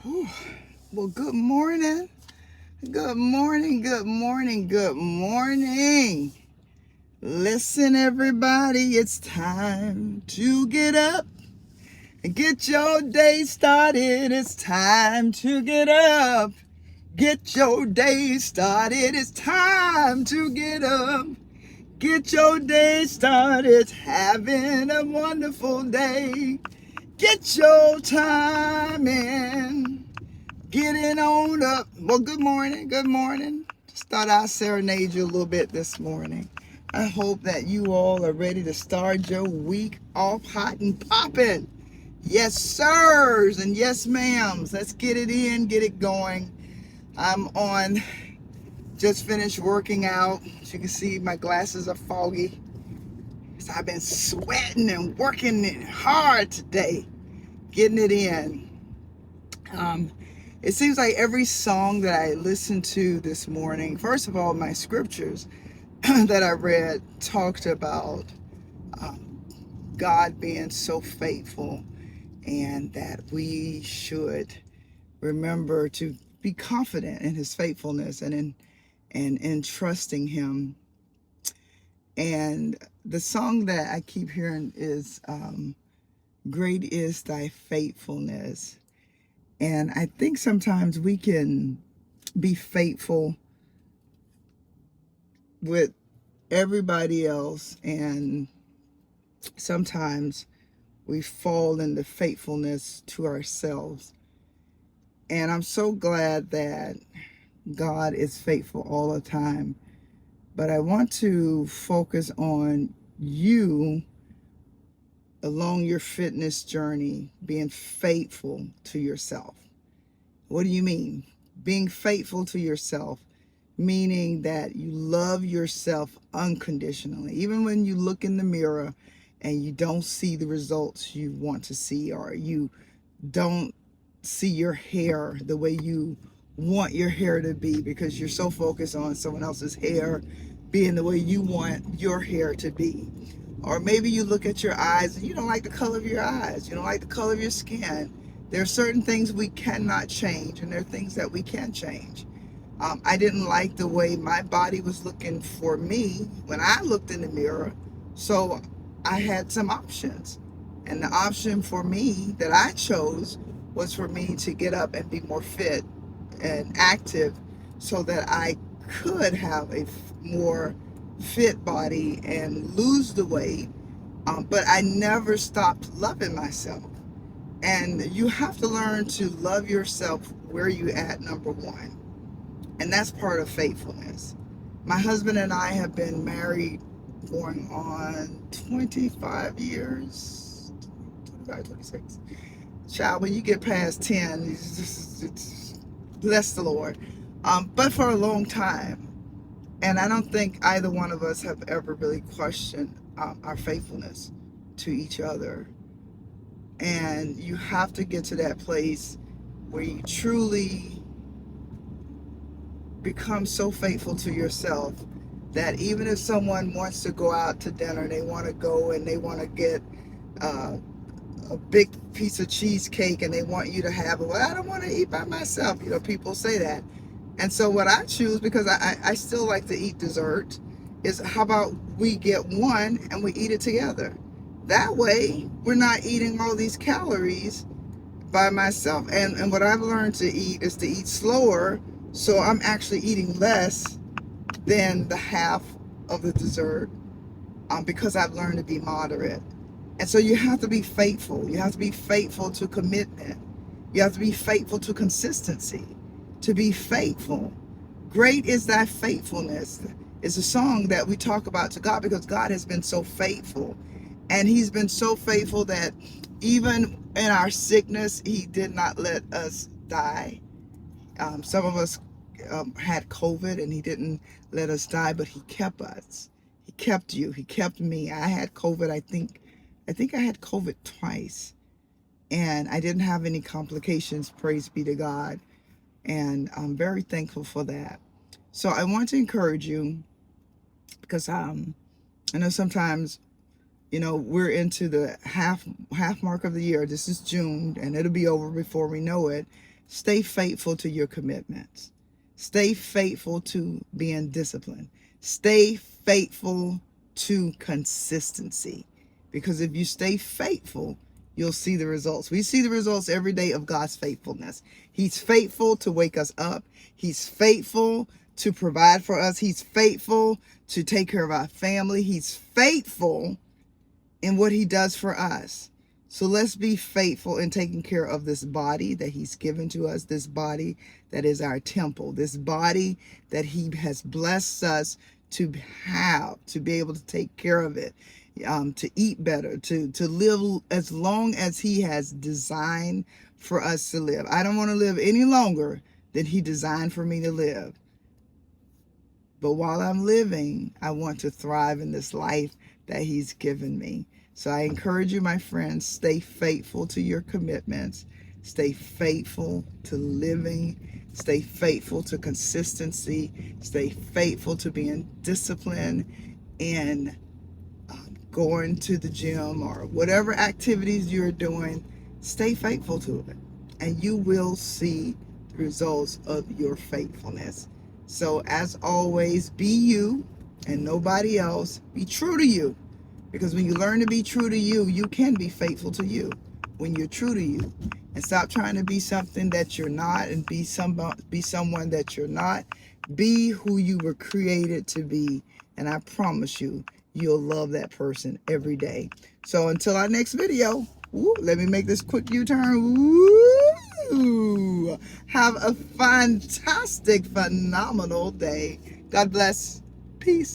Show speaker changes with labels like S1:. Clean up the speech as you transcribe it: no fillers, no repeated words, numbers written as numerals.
S1: Whew. Well, good morning. Good morning. Good morning. Good morning. Listen, everybody, it's time to get up and get your day started. It's time to get up. Get your day started. It's time to get up. Get your day started. Having a wonderful day. Get your time in. Getting on up. Well, good morning. Good morning. Just thought I'd serenade you a little bit this morning. I hope that you all are ready to start your week off hot and popping. Yes, sirs, and yes, ma'ams. Let's get it in, get it going. I'm on, just finished working out. As you can see, my glasses are foggy. So I've been sweating and working it hard today, getting it in. Um, it seems like every song that I listened to this morning, first of all, my scriptures that I read talked about um, God being so faithful and that we should remember to be confident in his faithfulness and in trusting him. And the song that I keep hearing is Great is Thy Faithfulness. And I think sometimes we can be faithful with everybody else, and sometimes we fall into faithfulness to ourselves. And I'm so glad that God is faithful all the time. But I want to focus on you along your fitness journey, being faithful to yourself. What do you mean? Being faithful to yourself, meaning that you love yourself unconditionally. Even when you look in the mirror and you don't see the results you want to see, or you don't see your hair the way you want your hair to be because you're so focused on someone else's hair being the way you want your hair to be. Or maybe you look at your eyes and you don't like the color of your eyes, you don't like the color of your skin. There are certain things we cannot change, and there are things that we can change. I didn't like the way my body was looking for me when I looked in the mirror. So I had some options. And the option for me that I chose was for me to get up and be more fit and active so that I could have a more fit body and lose the weight. But I never stopped loving myself. And you have to learn to love yourself where you at, number one. And that's part of faithfulness. My husband and I have been married going on 25 years, 25, 26. Child, when you get past 10, it's bless the Lord. But for a long time. And I don't think either one of us have ever really questioned our faithfulness to each other. And you have to get to that place where you truly become so faithful to yourself that even if someone wants to go out to dinner, they want to go and they want to get uh, a big piece of cheesecake and they want you to have it. Well, I don't want to eat by myself. You know, people say that. And so what I choose, because I still like to eat dessert, is how about we get one and we eat it together. That way, we're not eating all these calories by myself. And what I've learned to eat is to eat slower. So I'm actually eating less than the half of the dessert because I've learned to be moderate. And so you have to be faithful. You have to be faithful to commitment. You have to be faithful to consistency. To be faithful. Great is thy faithfulness. It's a song that we talk about to God because God has been so faithful. And he's been so faithful that even in our sickness, he did not let us die. Some of us had COVID and he didn't let us die, but he kept us. He kept you. He kept me. I had COVID. I think I had COVID twice, and I didn't have any complications. Praise be to God. And I'm very thankful for that. So I want to encourage you because I know sometimes, we're into the half mark of the year. This is June and it'll be over before we know it. Stay faithful to your commitments. Stay faithful to being disciplined. Stay faithful to consistency. Because if you stay faithful, you'll see the results. We see the results every day of God's faithfulness. He's faithful to wake us up. He's faithful to provide for us. He's faithful to take care of our family. He's faithful in what he does for us. So let's be faithful in taking care of this body that he's given to us, this body that is our temple, this body that he has blessed us to have, to be able to take care of it, to eat better, to live as long as he has designed for us to live. I don't want to live any longer than he designed for me to live. But while I'm living, I want to thrive in this life that he's given me. So I encourage you, my friends, stay faithful to your commitments. Stay faithful to living. Stay faithful to consistency. Stay faithful to being disciplined and going to the gym or whatever activities you're doing. Stay faithful to it, and you will see the results of your faithfulness. So as always, be you and nobody else. Be true to you. Because when you learn to be true to you, you can be faithful to you when you're true to you. And stop trying to be something that you're not and be someone that you're not. Be who you were created to be. And I promise you, you'll love that person every day. So until our next video, let me make this quick U-turn. Have a fantastic, phenomenal day. God bless. Peace.